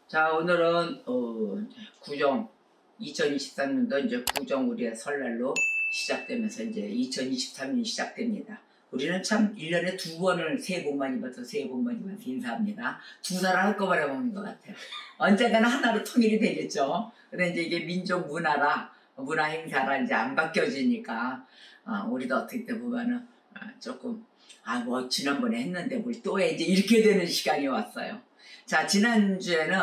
자, 오늘은 구정 2023년도 이제 구정 우리의 설날로 시작되면서 이제 2023년이 시작됩니다. 우리는 참 1년에 2번을 새해 복 많이 받아서 새해 복 많이 받아서 인사합니다. 두 사람 한꺼번에 먹는 것 같아요. 언젠가는 하나로 통일이 되겠죠. 근데 이제 이게 민족 문화 행사라 이제 안 바뀌어지니까 우리도 어떻게 보면은 조금 뭐 지난번에 했는데 뭘 또 해 이제 이렇게 되는 시간이 왔어요. 자, 지난주에는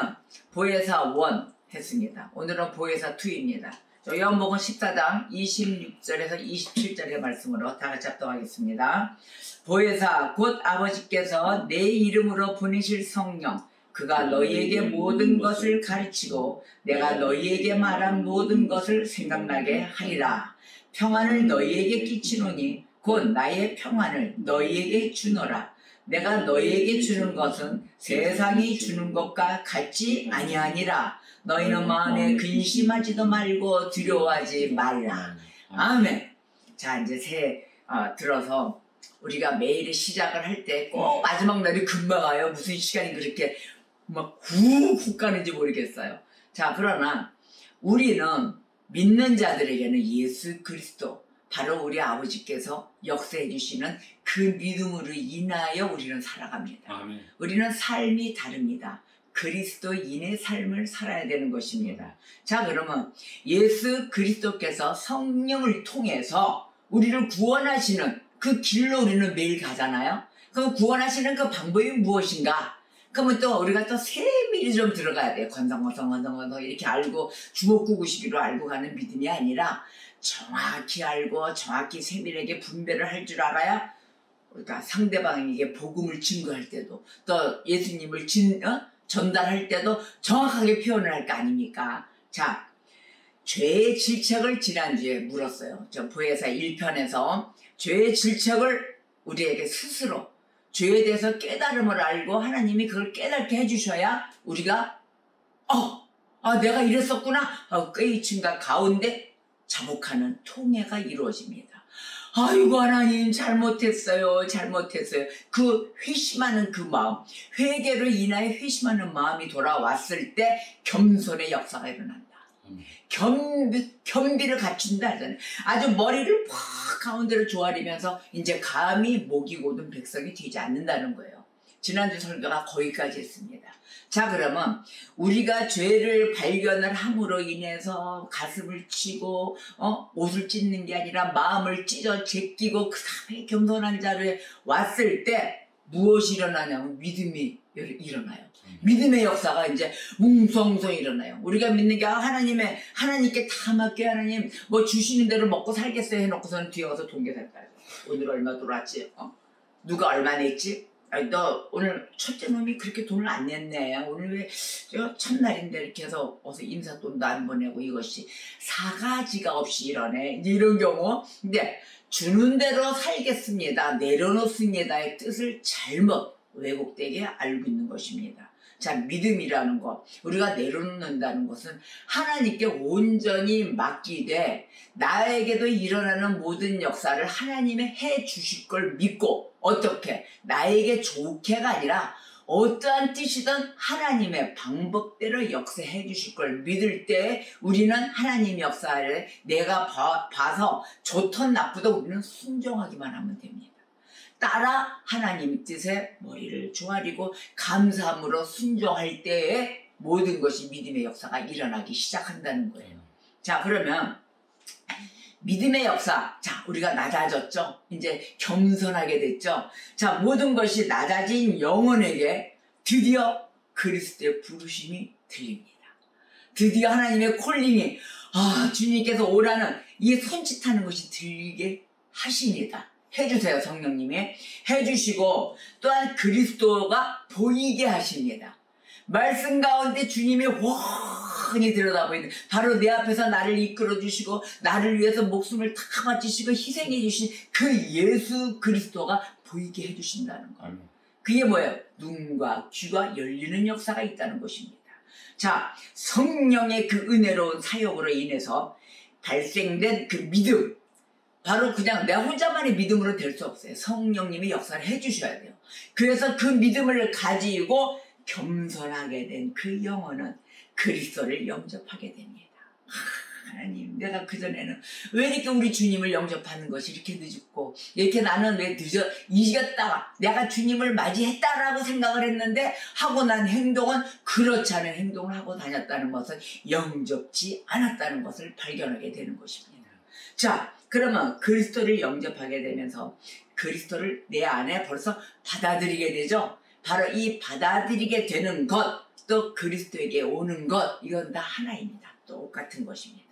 보혜사 1 했습니다. 오늘은 보혜사 2입니다. 요한복음 14장 26절에서 27절의 말씀으로 다 같이 합독하겠습니다. 보혜사 곧 아버지께서 내 이름으로 보내실 성령 그가 너희에게 모든 것을 가르치고 내가 너희에게 말한 모든 것을 생각나게 하리라. 평안을 너희에게 끼치노니 곧 나의 평안을 너희에게 주노라. 내가 너희에게 주는 것은 세상이 주는 것과 같지 아니하니라. 너희는 마음에 근심하지도 말고 두려워하지 말라. 아멘. 자, 이제 새해 들어서 우리가 매일 시작을 할 때 꼭 마지막 날이 금방 와요. 무슨 시간이 그렇게 막 훅훅 가는지 모르겠어요. 자, 그러나 우리는 믿는 자들에게는 예수 그리스도 바로 우리 아버지께서 역사해 주시는 그 믿음으로 인하여 우리는 살아갑니다. 아멘. 우리는 삶이 다릅니다. 그리스도인의 삶을 살아야 되는 것입니다. 자, 그러면 예수 그리스도께서 성령을 통해서 우리를 구원하시는 그 길로 우리는 매일 가잖아요. 그럼 구원하시는 그 방법이 무엇인가? 그러면 또 우리가 또 세밀히 좀 들어가야 돼요. 건성건성 이렇게 알고 주먹구구식으로 알고 가는 믿음이 아니라 정확히 알고 정확히 세밀하게 분별을 할 줄 알아야 우리가 상대방에게 복음을 증거할 때도 또 예수님을 전달할 때도 정확하게 표현을 할 거 아닙니까? 자, 죄의 질책을 지난주에 물었어요. 저 보혜사 1편에서 죄의 질책을 우리에게 스스로 죄에 대해서 깨달음을 알고 하나님이 그걸 깨닫게 해주셔야 우리가 내가 이랬었구나 꾀이친가 가운데 자복하는 통회가 이루어집니다. 아이고 하나님 잘못했어요. 그 회심하는 그 마음, 회개로 인하여 회심하는 마음이 돌아왔을 때 겸손의 역사가 일어난다. 겸비를 갖춘다 하잖아요. 아주 머리를 팍 가운데로 조아리면서 이제 감히 목이 고든 백성이 되지 않는다는 거예요. 지난주 설교가 거기까지 했습니다. 자, 그러면 우리가 죄를 발견을 함으로 인해서 가슴을 치고 옷을 찢는 게 아니라 마음을 찢어 제끼고 그 다음에 겸손한 자리에 왔을 때 무엇이 일어나냐면 믿음이 일어나요. 믿음의 역사가 이제 뭉성성 일어나요. 우리가 믿는 게 하나님께 다 맡겨 하나님 뭐 주시는 대로 먹고 살겠어요 해놓고서는 뒤에 가서 동계살까요. 오늘 얼마 들어왔지? 누가 얼마 냈지? 너 오늘 첫째 놈이 그렇게 돈을 안 냈네. 오늘 왜 첫날인데 이렇게 해서 어서 인사돈도 안 보내고 이것이 사가지가 없이 이러네. 이런 경우. 근데 주는 대로 살겠습니다. 내려놓습니다의 뜻을 잘못 왜곡되게 알고 있는 것입니다. 자, 믿음이라는 것, 우리가 내려놓는다는 것은 하나님께 온전히 맡기되 나에게도 일어나는 모든 역사를 하나님이 해 주실 걸 믿고 어떻게? 나에게 좋게가 아니라 어떠한 뜻이든 하나님의 방법대로 역사해 주실 걸 믿을 때 우리는 하나님의 역사를 내가 봐서 좋든 나쁘든 우리는 순종하기만 하면 됩니다. 따라 하나님의 뜻에 머리를 조아리고 감사함으로 순종할 때에 모든 것이 믿음의 역사가 일어나기 시작한다는 거예요. 자, 그러면 믿음의 역사, 자, 우리가 낮아졌죠? 이제 겸손하게 됐죠? 자, 모든 것이 낮아진 영혼에게 드디어 그리스도의 부르심이 들립니다. 드디어 하나님의 콜링이 주님께서 오라는 이 손짓하는 것이 들리게 하십니다. 해주세요. 성령님이 해주시고 또한 그리스도가 보이게 하십니다. 말씀 가운데 주님이 훤히 들여다보이는 바로 내 앞에서 나를 이끌어 주시고 나를 위해서 목숨을 다 바치시고 희생해 주신 그 예수 그리스도가 보이게 해주신다는 거. 그게 뭐예요? 눈과 귀가 열리는 역사가 있다는 것입니다. 자, 성령의 그 은혜로운 사역으로 인해서 발생된 그 믿음, 바로 그냥 내 혼자만의 믿음으로 될 수 없어요. 성령님이 역사를 해주셔야 돼요. 그래서 그 믿음을 가지고 겸손하게 된 그 영혼은 그리스도를 영접하게 됩니다. 하나님, 내가 그전에는 왜 이렇게 우리 주님을 영접하는 것이 이렇게 늦었고, 이렇게 나는 왜 이겼다, 내가 주님을 맞이했다라고 생각을 했는데 하고 난 행동은 그렇지 않은 행동을 하고 다녔다는 것을, 영접지 않았다는 것을 발견하게 되는 것입니다. 자, 그러면 그리스도를 영접하게 되면서 그리스도를 내 안에 벌써 받아들이게 되죠. 바로 이 받아들이게 되는 것, 또 그리스도에게 오는 것, 이건 다 하나입니다. 똑같은 것입니다.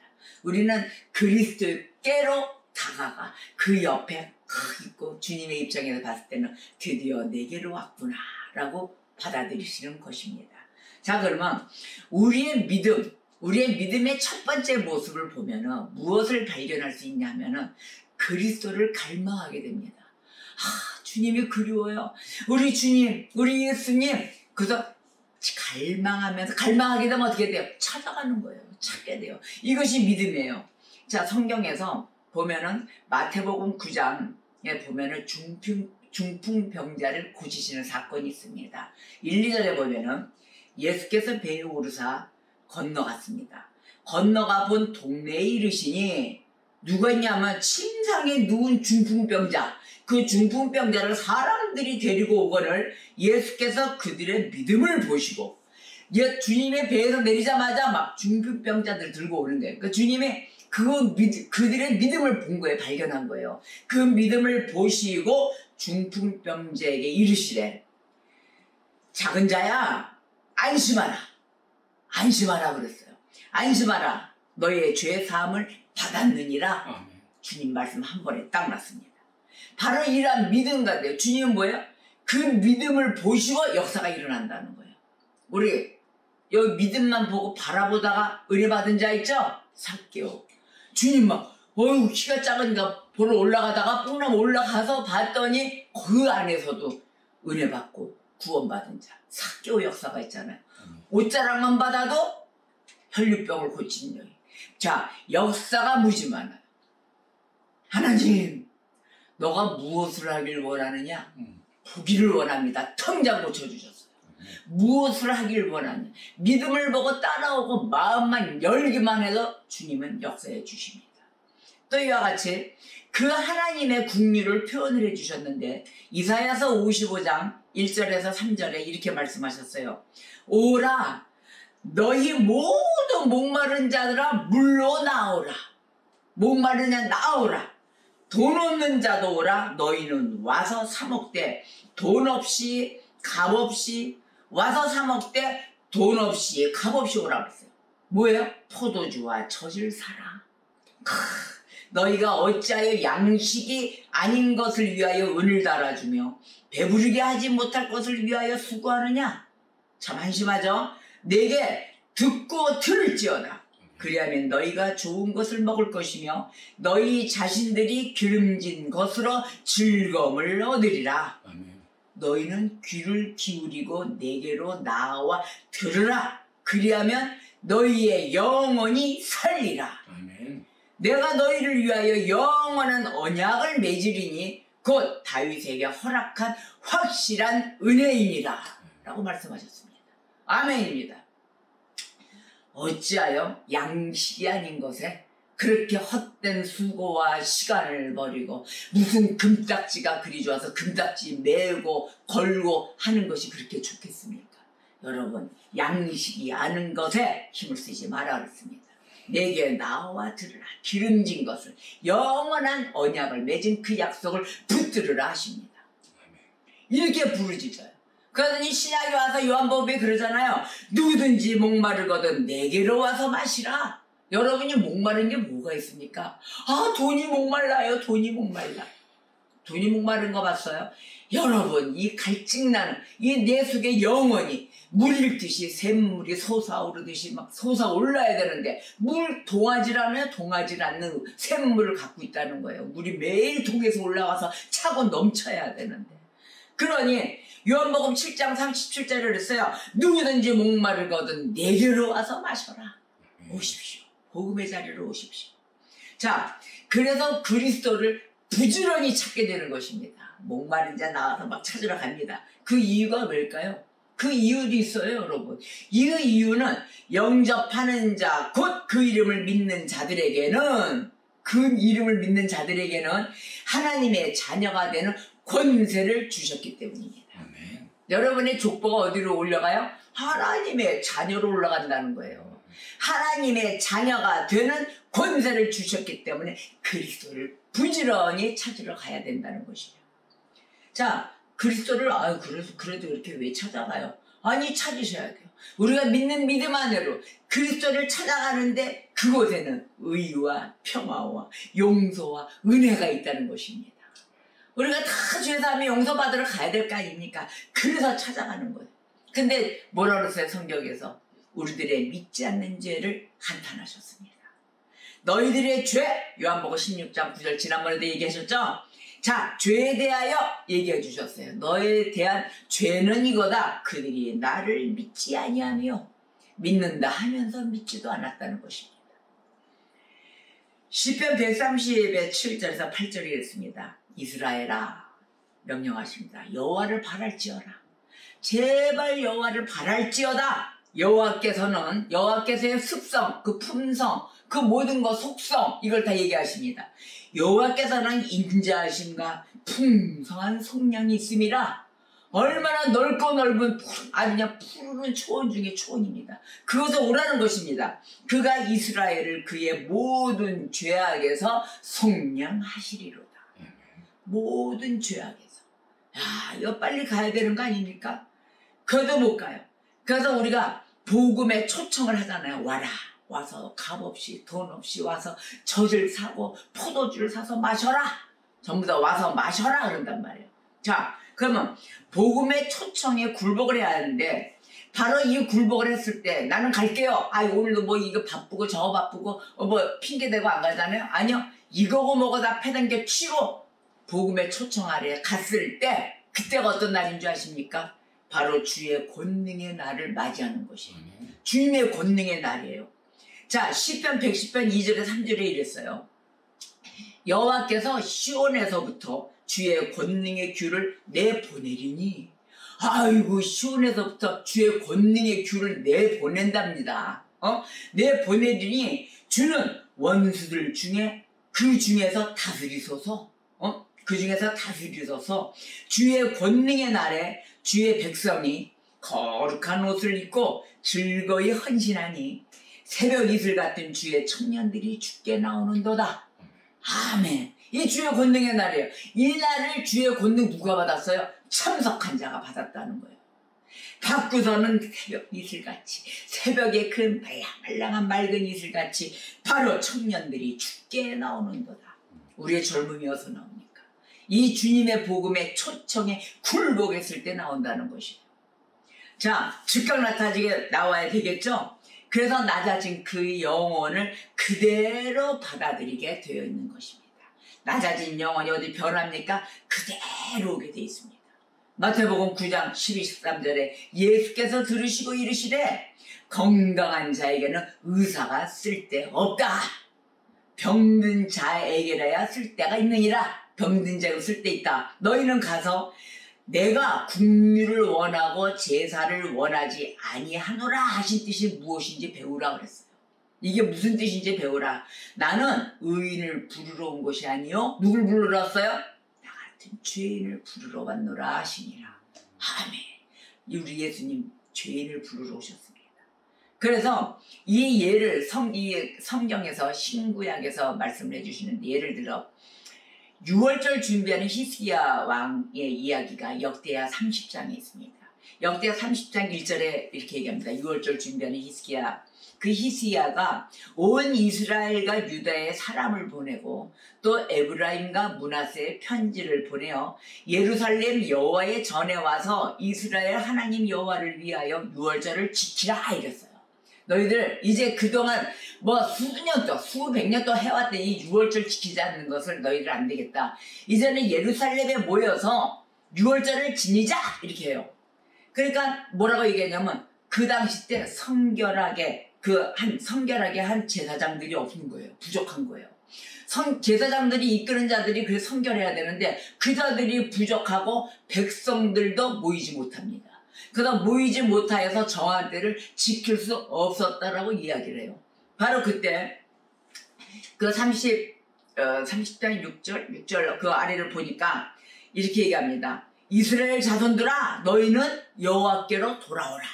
우리는 그리스도께로 다가가 그 옆에 있고 주님의 입장에서 봤을 때는 드디어 내게로 왔구나 라고 받아들이시는 것입니다. 자, 그러면 우리의 믿음의 첫 번째 모습을 보면은 무엇을 발견할 수 있냐면은 그리스도를 갈망하게 됩니다. 주님이 그리워요. 우리 주님, 우리 예수님. 그래서 갈망하게 되면 어떻게 돼요? 찾아가는 거예요. 찾게 돼요. 이것이 믿음이에요. 자, 성경에서 보면은 마태복음 9장에 보면은 중풍병자를 고치시는 사건이 있습니다. 1, 2절에 보면은 예수께서 배에 오르사 건너갔습니다. 건너가 본 동네에 이르시니 누가 있냐면 침상에 누운 중풍병자, 그 중풍병자를 사람들이 데리고 오거늘 예수께서 그들의 믿음을 보시고, 주님의 배에서 내리자마자 막 중풍병자들 들고 오는 거예요. 그러니까 주님의 그들의 믿음을 본 거예요. 발견한 거예요. 그 믿음을 보시고 중풍병자에게 이르시되 작은 자야 안심하라. 안심하라 그랬어요. 안심하라. 너의 죄 사함을 받았느니라. 주님 말씀 한 번에 딱 났습니다. 바로 이러한 믿음 같아요. 주님은 뭐예요? 그 믿음을 보시고 역사가 일어난다는 거예요. 우리 여기 믿음만 보고 바라보다가 은혜 받은 자 있죠? 삭개오. 주님 막 키가 작으니까 보러 올라가다가 뽕나무 올라가서 봤더니 그 안에서도 은혜 받고 구원받은 자 삭개오 역사가 있잖아요. 옷자락만 받아도 혈류병을 고친 여인. 자, 역사가 무지 많아요. 하나님, 너가 무엇을 하길 원하느냐? 보기를 원합니다. 통장 고쳐주셨어요. 무엇을 하길 원하느냐? 믿음을 보고 따라오고 마음만 열기만 해도 주님은 역사해 주십니다. 또 이와 같이 그 하나님의 국률을 표현을 해주셨는데 이사야서 55장 1절에서 3절에 이렇게 말씀하셨어요. 오라 너희 모두 목마른 자들아 물로 나오라. 목마른 자 나오라. 돈 없는 자도 오라. 너희는 와서 사 먹되 돈 없이 값 없이 와서 사 먹되 돈 없이 값 없이 오라 그랬어요. 뭐예요? 포도주와 젖을 사라. 너희가 어찌하여 양식이 아닌 것을 위하여 은을 달아주며 배부르게 하지 못할 것을 위하여 수고하느냐? 참 한심하죠? 내게 듣고 들을지어다. 그리하면 너희가 좋은 것을 먹을 것이며 너희 자신들이 기름진 것으로 즐거움을 얻으리라. 아멘. 너희는 귀를 기울이고 내게로 나와 들으라. 그리하면 너희의 영혼이 살리라. 아멘. 내가 너희를 위하여 영원한 언약을 맺으리니 곧 다윗에게 허락한 확실한 은혜이니라 라고 말씀하셨습니다. 아멘입니다. 어찌하여 양식이 아닌 것에 그렇게 헛된 수고와 시간을 버리고 무슨 금딱지가 그리 좋아서 금딱지 메고 걸고 하는 것이 그렇게 좋겠습니까? 여러분, 양식이 아는 것에 힘을 쓰지 마라 그랬습니다. 내게 나와 들으라. 기름진 것을 영원한 언약을 맺은 그 약속을 붙들으라 하십니다. 이렇게 부르짖어요. 그러더니 신약에 와서 요한복음에 그러잖아요. 누구든지 목마르거든 내게로 와서 마시라. 여러분이 목마른 게 뭐가 있습니까? 돈이 목말라요. 돈이 목말라. 돈이 목마른 거 봤어요? 여러분, 이 갈증나는 이 내 속의 영혼이 물 읽듯이 샘물이 솟아오르듯이 막 솟아올라야 되는데 물 동하질 않아요. 동하질 않는 샘물을 갖고 있다는 거예요. 물이 매일 통에서 올라와서 차고 넘쳐야 되는데. 그러니 요한복음 7장 37절에 그랬어요. 누구든지 목마르거든 내게로 와서 마셔라. 오십시오. 복음의 자리로 오십시오. 자, 그래서 그리스도를 부지런히 찾게 되는 것입니다. 목마른 자 나와서 막 찾으러 갑니다. 그 이유가 뭘까요? 그 이유도 있어요, 여러분. 이 이유는 영접하는 자, 곧 그 이름을 믿는 자들에게는 하나님의 자녀가 되는 권세를 주셨기 때문입니다. 아멘. 여러분의 족보가 어디로 올라가요? 하나님의 자녀로 올라간다는 거예요. 하나님의 자녀가 되는 권세를 주셨기 때문에 그리스도를 부지런히 찾으러 가야 된다는 것이에요. 자, 그리스도를 그래도 그렇게 왜 찾아가요? 아니, 찾으셔야 돼요. 우리가 믿는 믿음 안으로 그리스도를 찾아가는데 그곳에는 의와 평화와 용서와 은혜가 있다는 것입니다. 우리가 다 죄 사함에 용서받으러 가야 될 거 아닙니까? 그래서 찾아가는 거예요. 근데 뭐라 그랬어요, 성경에서? 우리들의 믿지 않는 죄를 한탄하셨습니다. 너희들의 죄, 요한복음 16장 9절 지난번에도 얘기하셨죠? 자, 죄에 대하여 얘기해 주셨어요. 너에 대한 죄는 이거다. 그들이 나를 믿지 아니하며 믿는다 하면서 믿지도 않았다는 것입니다. 시편 130의 7절에서 8절이 있습니다. 이스라엘아, 명령하십니다. 여호와를 바랄지어다. 제발 여호와를 바랄지어다. 여호와께서의 습성, 그 품성, 그 모든 것 속성, 이걸 다 얘기하십니다. 여호와께서는 인자하심과 풍성한 속량이 있음이라. 얼마나 넓고 넓은 푸르른 초원 중에 초원입니다. 그것을 오라는 것입니다. 그가 이스라엘을 그의 모든 죄악에서 속량하시리로다. 모든 죄악에서. 야, 이거 빨리 가야 되는 거 아닙니까? 그래도 못 가요. 그래서 우리가 복음에 초청을 하잖아요. 와라. 와서 값없이 돈 없이 와서 젖을 사고 포도주를 사서 마셔라. 전부 다 와서 마셔라 그런단 말이에요. 자, 그러면 복음의 초청에 굴복을 해야 하는데 바로 이 굴복을 했을 때 나는 갈게요. 오늘도 뭐 이거 바쁘고 저거 바쁘고 뭐 핑계대고 안 가잖아요. 아니요. 이거고 뭐고 다 패당겨 치고 복음의 초청 아래에 갔을 때 그때가 어떤 날인 줄 아십니까? 바로 주의 권능의 날을 맞이하는 것이에요. 주님의 권능의 날이에요. 자, 시편 110편 2절에 3절에 이랬어요. 여호와께서 시온에서부터 주의 권능의 귤을 내보내리니. 아이고, 시온에서부터 주의 권능의 귤을 내보낸답니다. 내보내리니 주는 원수들 중에 그 중에서 다스리소서. 주의 권능의 날에 주의 백성이 거룩한 옷을 입고 즐거이 헌신하니 새벽 이슬 같은 주의 청년들이 죽게 나오는도다. 아멘. 이 주의 권능의 날이에요. 이 날을 주의 권능 누가 받았어요? 참석한 자가 받았다는 거예요. 받고서는 새벽 이슬같이, 새벽에 그 말랑말랑한 맑은 이슬같이 바로 청년들이 죽게 나오는도다. 우리의 젊음이 어디서 나옵니까? 이 주님의 복음의 초청에 굴복했을 때 나온다는 것이에요. 자, 즉각 나타나게 나와야 되겠죠? 그래서 낮아진 그 영혼을 그대로 받아들이게 되어 있는 것입니다. 낮아진 영혼이 어디 변합니까? 그대로 오게 되어 있습니다. 마태복음 9장 12, 13절에 예수께서 들으시고 이르시되 건강한 자에게는 의사가 쓸데없다. 병든 자에게라야 쓸데가 있느니라. 병든 자에게 쓸데있다. 너희는 가서 내가 국류를 원하고 제사를 원하지 아니하노라 하신 뜻이 무엇인지 배우라 그랬어요. 이게 무슨 뜻인지 배우라. 나는 의인을 부르러 온 것이 아니요. 누굴 부르러 왔어요? 나 같은 죄인을 부르러 왔노라 하시니라. 아멘. 우리 예수님 죄인을 부르러 오셨습니다. 그래서 이 예를 성경에서 신구약에서 말씀을 해주시는데, 예를 들어 6월절 준비하는 히스기야 왕의 이야기가 역대하 30장에 있습니다. 역대하 30장 1절에 이렇게 얘기합니다. 6월절 준비하는 히스기야. 그 히스기야가 온 이스라엘과 유다에 사람을 보내고 또 에브라임과 므낫세에 편지를 보내어 예루살렘 여호와의 전에 와서 이스라엘 하나님 여호와를 위하여 6월절을 지키라 이랬어요. 너희들 이제 그동안 뭐 수년 또 수백 년 또 해왔던 이 6월절 지키지 않는 것을 너희들 안 되겠다. 이제는 예루살렘에 모여서 6월절을 지니자 이렇게 해요. 그러니까 뭐라고 얘기하냐면 그 당시 때 성결하게 한 제사장들이 없는 거예요. 부족한 거예요. 제사장들이 이끄는 자들이 그 성결해야 되는데 그 자들이 부족하고 백성들도 모이지 못합니다. 그래서 모이지 못하여서 정한 때를 지킬 수 없었다라고 이야기를 해요. 바로 그때 그 30장 6절 그 아래를 보니까 이렇게 얘기합니다. 이스라엘 자손들아 너희는 여호와께로 돌아오라.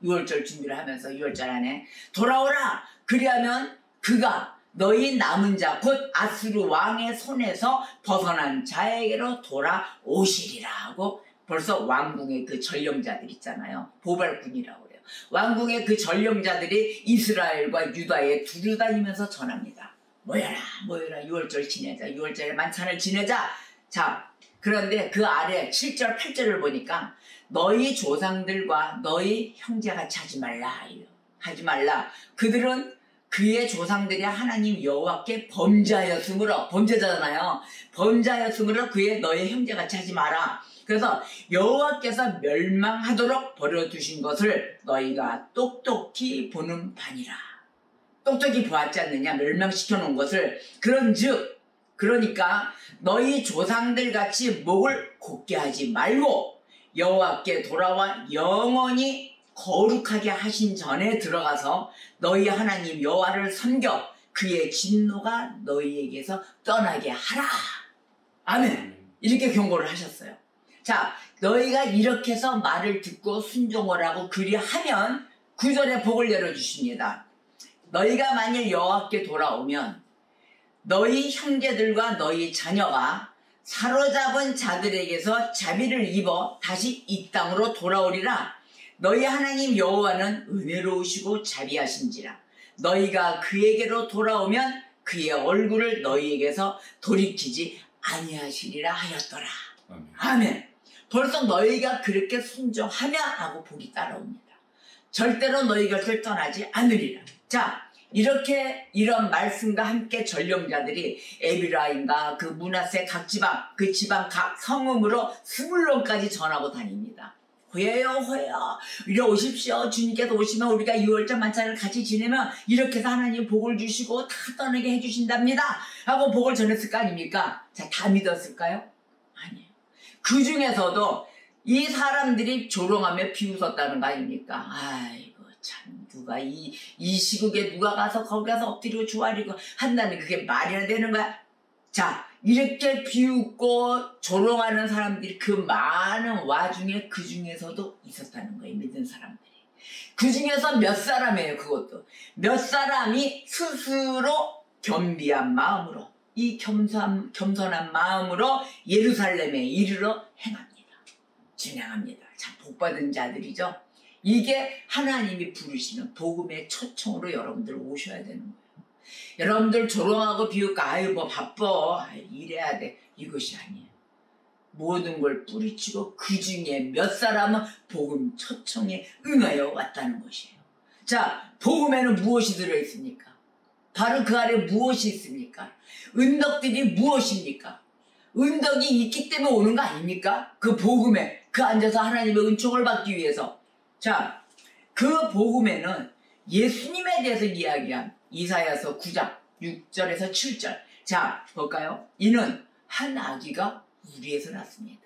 6월절 준비를 하면서 6월절 안에 돌아오라. 그리하면 그가 너희 남은 자 곧 아수르 왕의 손에서 벗어난 자에게로 돌아오시리라 하고 벌써 왕궁의 그 전령자들 있잖아요. 보발꾼이라고 그래요. 왕궁의 그 전령자들이 이스라엘과 유다에 두루다니면서 전합니다. 모여라 모여라 6월절 지내자 6월절에 만찬을 지내자. 자 그런데 그 아래 7절 8절을 보니까 너희 조상들과 너희 형제같이 하지 말라. 그들은 그의 조상들이 하나님 여호와께 범죄하였으므로 범죄자잖아요. 범죄하였으므로 그의 너희 형제같이 하지 마라. 그래서 여호와께서 멸망하도록 버려두신 것을 너희가 똑똑히 보는 바니라. 똑똑히 보았지 않느냐 멸망시켜 놓은 것을. 그러니까 너희 조상들 같이 목을 곧게 하지 말고 여호와께 돌아와 영원히 거룩하게 하신 전에 들어가서 너희 하나님 여호와를 섬겨 그의 진노가 너희에게서 떠나게 하라. 아멘. 이렇게 경고를 하셨어요. 자, 너희가 이렇게 해서 말을 듣고 순종을 하고 그리하면 9절에 복을 내려주십니다. 너희가 만일 여호와께 돌아오면 너희 형제들과 너희 자녀가 사로잡은 자들에게서 자비를 입어 다시 이 땅으로 돌아오리라. 너희 하나님 여호와는 은혜로우시고 자비하신지라. 너희가 그에게로 돌아오면 그의 얼굴을 너희에게서 돌이키지 아니하시리라 하였더라. 아멘. 벌써 너희가 그렇게 순종하면 하고 복이 따라옵니다. 절대로 너희 곁을 떠나지 않으리라. 자, 이렇게 이런 말씀과 함께 전령자들이 에비라임과 그 므낫세 각 지방, 그 지방 각 성읍으로 스불론까지 전하고 다닙니다. 호여요 이리 오십시오. 주님께서 오시면 우리가 6월절 만찬을 같이 지내면 이렇게 해서 하나님 복을 주시고 다 떠나게 해주신답니다 하고 복을 전했을 거 아닙니까? 자, 다 믿었을까요? 아니에요. 그 중에서도 이 사람들이 조롱하며 비웃었다는 거 아닙니까? 아이고 참 누가 이 시국에 누가 가서 거기 가서 엎드리고 조아리고 한다는 그게 말이나 되는 거야? 자, 이렇게 비웃고 조롱하는 사람들이 그 많은 와중에 그 중에서도 있었다는 거예요. 믿은 사람들이. 그 중에서 몇 사람이에요. 그것도. 몇 사람이 스스로 겸비한 마음으로 이 겸손한 마음으로 예루살렘에 이르러 행합니다. 진행합니다. 참 복받은 자들이죠. 이게 하나님이 부르시는 복음의 초청으로 여러분들 오셔야 되는 거예요. 여러분들 조롱하고 비웃고 아유 뭐 바빠 일해야 돼 이것이 아니에요. 모든 걸 뿌리치고 그 중에 몇 사람은 복음 초청에 응하여 왔다는 것이에요. 자, 복음에는 무엇이 들어있습니까? 바로 그 아래 무엇이 있습니까? 은덕들이 무엇입니까? 은덕이 있기 때문에 오는 거 아닙니까? 그 복음에 그 앉아서 하나님의 은총을 받기 위해서. 자, 그 복음에는 예수님에 대해서 이야기한 이사야서 9장 6절에서 7절. 자, 볼까요? 이는 한 아기가 우리에서 났습니다.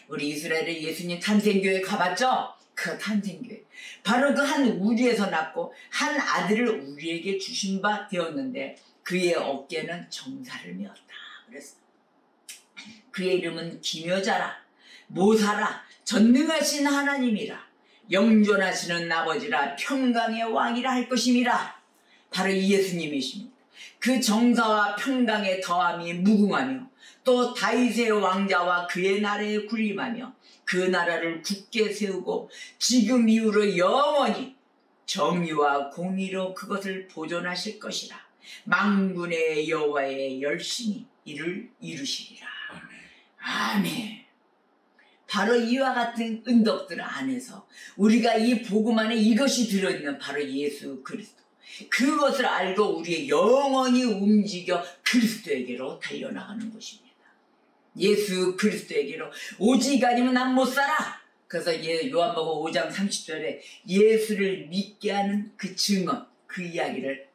우리 이스라엘의 예수님 탄생교회 가봤죠? 그 탄생교회. 바로 그 한 우리에서 났고 한 아들을 우리에게 주신 바 되었는데 그의 어깨는 정사를 메었다. 그랬어. 그의 이름은 기묘자라, 모사라, 전능하신 하나님이라, 영존하시는 아버지라, 평강의 왕이라 할 것임이라. 바로 이 예수님이십니다. 그 정사와 평강의 더함이 무궁하며 또 다윗의 왕자와 그의 나라에 군림하며 그 나라를 굳게 세우고 지금 이후로 영원히 정의와 공의로 그것을 보존하실 것이라. 만군의 여호와의 열심히 이를 이루시리라. 아멘. 바로 이와 같은 은덕들 안에서 우리가 이 복음 안에 이것이 들어있는 바로 예수 그리스도. 그것을 알고 우리의 영원히 움직여 그리스도에게로 달려나가는 것입니다. 예수 그리스도에게로 오직 아니면 난 못 살아. 그래서 요한복음 5장 30절에 예수를 믿게 하는 그 증언, 그 이야기를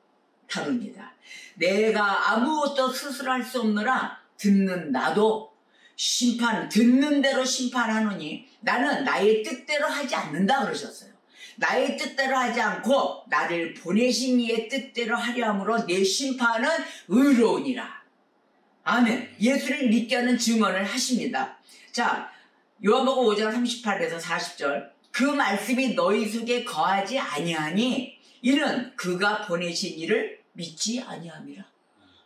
다룹니다. 내가 아무것도 스스로 할 수 없노라 듣는 나도 심판, 듣는 대로 심판하노니 나는 나의 뜻대로 하지 않는다 그러셨어요. 나의 뜻대로 하지 않고 나를 보내신 이의 뜻대로 하려 함으로 내 심판은 의로우니라. 아멘. 예수를 믿게 하는 증언을 하십니다. 자, 요한복음 5장 38에서 40절. 그 말씀이 너희 속에 거하지 아니하니 이는 그가 보내신 이를 믿지 아니함이라.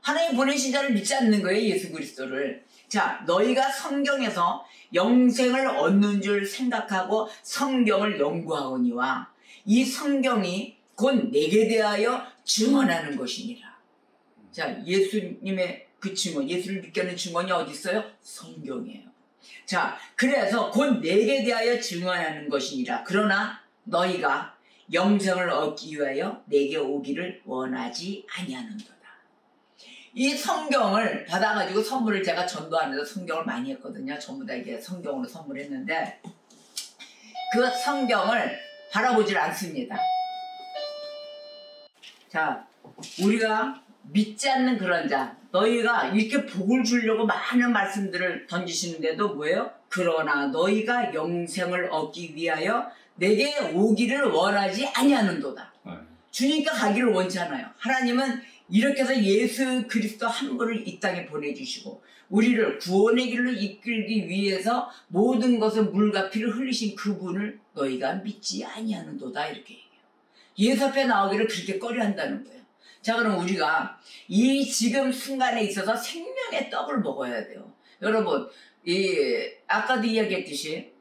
하나님 보내신 자를 믿지 않는 거예요, 예수 그리스도를. 자, 너희가 성경에서 영생을 얻는 줄 생각하고 성경을 연구하오니와 이 성경이 곧 내게 대하여 증언하는 것이니라. 자, 예수님의 그 증언, 예수를 믿게 하는 증언이 어디 있어요? 성경이에요. 자, 그래서 곧 내게 대하여 증언하는 것이니라. 그러나 너희가 영생을 얻기 위하여 내게 오기를 원하지 아니하는도다. 이 성경을 받아가지고 선물을 제가 전도하면서 성경을 많이 했거든요. 전부 다 이게 성경으로 선물했는데 그 성경을 바라보질 않습니다. 자, 우리가 믿지 않는 그런 자, 너희가 이렇게 복을 주려고 많은 말씀들을 던지시는데도 뭐예요? 그러나 너희가 영생을 얻기 위하여 내게 오기를 원하지 아니하는도다. 주님께 가기를 원치 않아요. 하나님은 이렇게 해서 예수 그리스도 한 분을 이 땅에 보내주시고 우리를 구원의 길로 이끌기 위해서 모든 것을 물과 피를 흘리신 그분을 너희가 믿지 아니하는도다 이렇게 얘기해요. 예수 앞에 나오기를 그렇게 꺼려한다는 거예요. 자, 그럼 우리가 이 지금 순간에 있어서 생명의 떡을 먹어야 돼요. 여러분, 아까도 이야기했듯이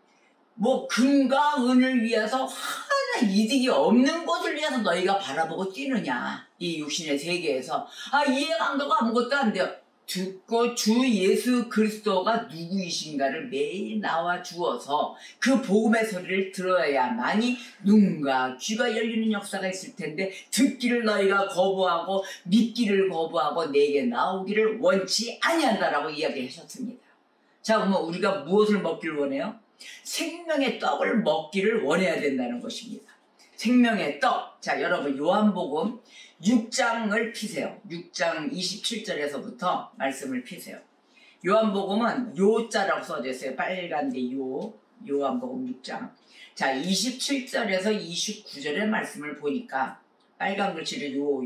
뭐 금과 은을 위해서 하나 이득이 없는 것을 위해서 너희가 바라보고 뛰느냐, 이 육신의 세계에서. 이해강도가 아무것도 안 돼요. 듣고 주 예수 그리스도가 누구이신가를 매일 나와 주어서 그 복음의 소리를 들어야만이 눈과 귀가 열리는 역사가 있을 텐데 듣기를 너희가 거부하고 믿기를 거부하고 내게 나오기를 원치 아니한다라고 이야기하셨습니다. 자, 그러면 우리가 무엇을 먹기를 원해요? 생명의 떡을 먹기를 원해야 된다는 것입니다. 생명의 떡. 자, 여러분 요한복음 6장을 피세요. 6장 27절에서부터 말씀을 피세요. 요한복음은 요자라고 써져 있어요. 빨간데 요한복음 6장. 자, 27절에서 29절의 말씀을 보니까 빨간 글씨로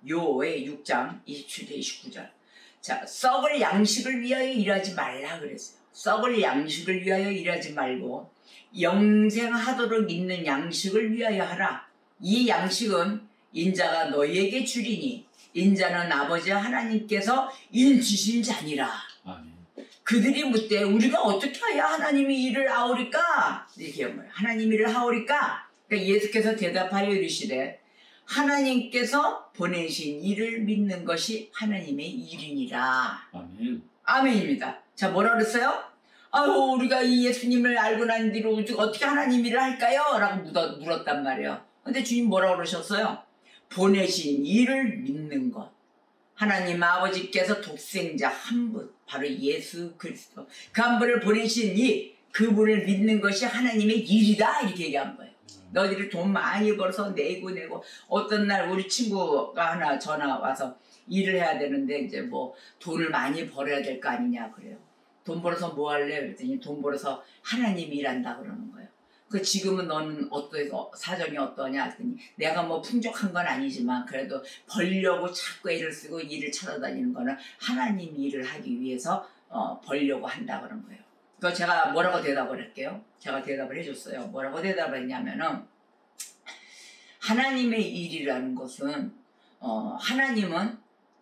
요의 6장 27절 29절. 자, 썩을 양식을 위하여 일하지 말라 그랬어요. 썩을 양식을 위하여 일하지 말고 영생하도록 있는 양식을 위하여 하라. 이 양식은 인자가 너희에게 주리니 인자는 아버지 하나님께서 인치신 자니라. 아멘. 그들이 묻되 우리가 어떻게 하여 하나님이 일을 하오리까? 이렇게 한 거예요. 하나님 일을 하오리까? 그러니까 예수께서 대답하여 이르시되 하나님께서 보내신 일을 믿는 것이 하나님의 일이니라. 아멘. 아멘입니다. 자, 뭐라 그랬어요? 우리가 이 예수님을 알고 난 뒤로 어떻게 하나님 일을 할까요? 라고 물었단 말이에요. 근데 주님 뭐라고 그러셨어요? 보내신 이를 믿는 것. 하나님 아버지께서 독생자 한 분, 바로 예수 그리스도 그 한 분을 보내신 그분을 믿는 것이 하나님의 일이다 이렇게 얘기한 거예요. 너희들이 돈 많이 벌어서 내고 어떤 날 우리 친구가 하나 전화 와서 일을 해야 되는데 이제 뭐 돈을 많이 벌어야 될 거 아니냐 그래요. 돈 벌어서 뭐 할래? 그랬더니 돈 벌어서 하나님 일한다 그러는 거예요. 그 지금은 너는 사정이 어떠냐 했더니 내가 뭐 풍족한 건 아니지만 그래도 벌려고 자꾸 애를 쓰고 일을 찾아다니는 거는 하나님 일을 하기 위해서 벌려고 한다 그런 거예요. 그래서 제가 뭐라고 대답을 할게요. 제가 대답을 해줬어요. 뭐라고 대답을 했냐면은 하나님의 일이라는 것은 하나님은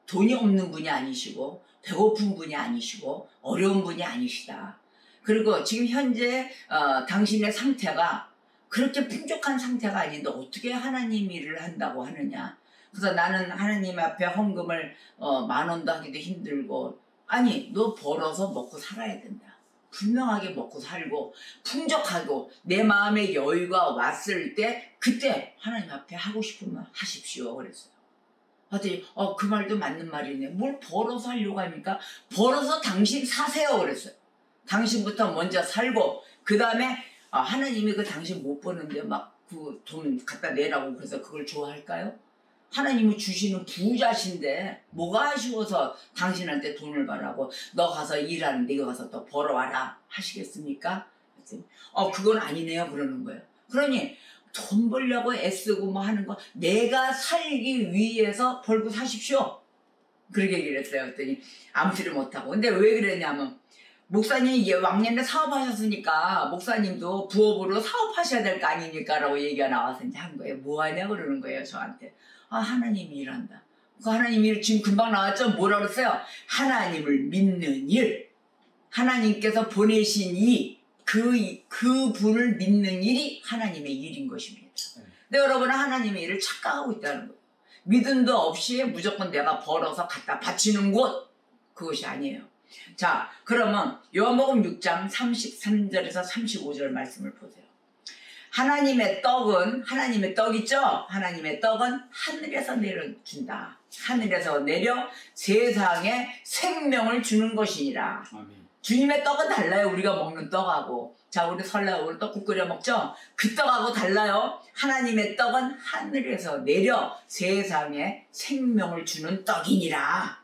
돈이 없는 분이 아니시고 배고픈 분이 아니시고 어려운 분이 아니시다. 그리고 지금 현재 당신의 상태가 그렇게 풍족한 상태가 아닌데 어떻게 하나님 일을 한다고 하느냐. 그래서 나는 하나님 앞에 헌금을 10,000원도 하기도 힘들고 아니 너 벌어서 먹고 살아야 된다. 분명하게 먹고 살고 풍족하고 내 마음의 여유가 왔을 때 그때 하나님 앞에 하고 싶으면 하십시오 그랬어요. 하더니 그 말도 맞는 말이네. 뭘 벌어서 하려고 합니까? 벌어서 당신 사세요 그랬어요. 당신부터 먼저 살고 그 다음에 하나님이 그 당신 못 버는데 막 그 돈 갖다 내라고 그래서 그걸 좋아할까요? 하나님이 주시는 부자신데 뭐가 아쉬워서 당신한테 돈을 바라고 너 가서 일하는데 이거 가서 또 벌어와라 하시겠습니까? 그건 아니네요 그러는 거예요. 그러니 돈 벌려고 애쓰고 뭐 하는 거 내가 살기 위해서 벌고 사십시오. 그렇게 얘기를 했어요. 그랬더니 아무 소리 못하고. 근데 왜 그랬냐면 목사님이 왕년에 사업하셨으니까 목사님도 부업으로 사업하셔야 될 거 아닙니까? 라고 얘기가 나와서 이제 한 거예요. 뭐 하냐 그러는 거예요 저한테. 하나님이 일한다. 그 하나님이 지금 금방 나왔죠? 뭐라 그랬어요? 하나님을 믿는 일. 하나님께서 보내신 그 분을 믿는 일이 하나님의 일인 것입니다. 근데 여러분은 하나님의 일을 착각하고 있다는 거예요. 믿음도 없이 무조건 내가 벌어서 갖다 바치는 곳, 그것이 아니에요. 자, 그러면 요한복음 6장 33절에서 35절 말씀을 보세요. 하나님의 떡 있죠? 하나님의 떡은 하늘에서 내려준다. 하늘에서 내려 세상에 생명을 주는 것이니라. 아멘. 주님의 떡은 달라요. 우리가 먹는 떡하고. 자, 우리 설날 오늘 떡국 끓여 먹죠? 그 떡하고 달라요. 하나님의 떡은 하늘에서 내려 세상에 생명을 주는 떡이니라.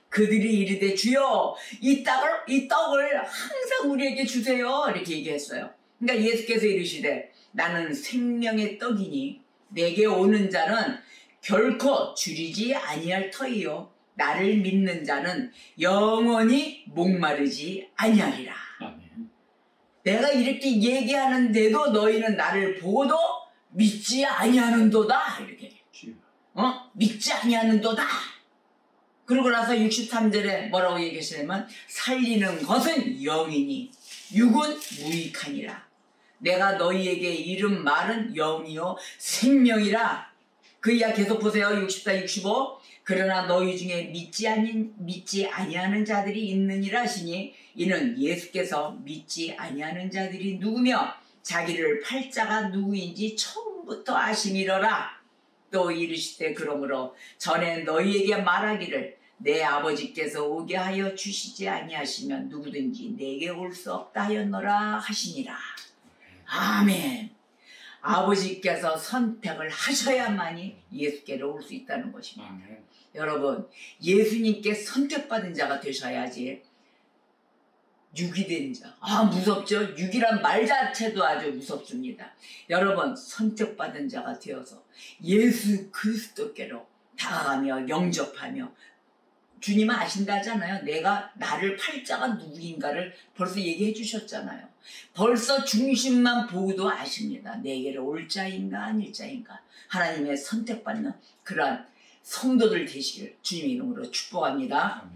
그들이 이르되 주여 이 떡을 항상 우리에게 주세요. 이렇게 얘기했어요. 그러니까 예수께서 이르시되 나는 생명의 떡이니 내게 오는 자는 결코 줄이지 아니할 터이요 나를 믿는 자는 영원히 목마르지 아니하리라. 아멘. 내가 이렇게 얘기하는데도 너희는 나를 보고도 믿지 아니하는도다. 이렇게 믿지 아니하는도다. 그러고 나서 63절에 뭐라고 얘기하시냐면 살리는 것은 영이니 육은 무익하니라. 내가 너희에게 이른 말은 영이요 생명이라. 그 이야 계속 보세요. 64, 65. 그러나 너희 중에 믿지 아니하는 자들이 있느니라 하시니 이는 예수께서 믿지 아니하는 자들이 누구며 자기를 팔 자가 누구인지 처음부터 아심이러라. 또 이르시되 그러므로 전에 너희에게 말하기를 내 아버지께서 오게 하여 주시지 아니하시면 누구든지 내게 올 수 없다 하였노라 하시니라. 아멘. 아버지께서 선택을 하셔야만이 예수께로 올 수 있다는 것입니다. 아멘. 여러분, 예수님께 선택받은 자가 되셔야지 육이 된 자. 무섭죠? 육이란 말 자체도 아주 무섭습니다. 여러분, 선택받은 자가 되어서 예수 그리스도께로 다가가며 영접하며 주님은 아신다잖아요. 나를 팔 자가 누구인가를 벌써 얘기해 주셨잖아요. 벌써 중심만 보고도 아십니다. 내게로 올 자인가 아닐 자인가. 하나님의 선택받는 그러한 성도들 되시길 주님의 이름으로 축복합니다.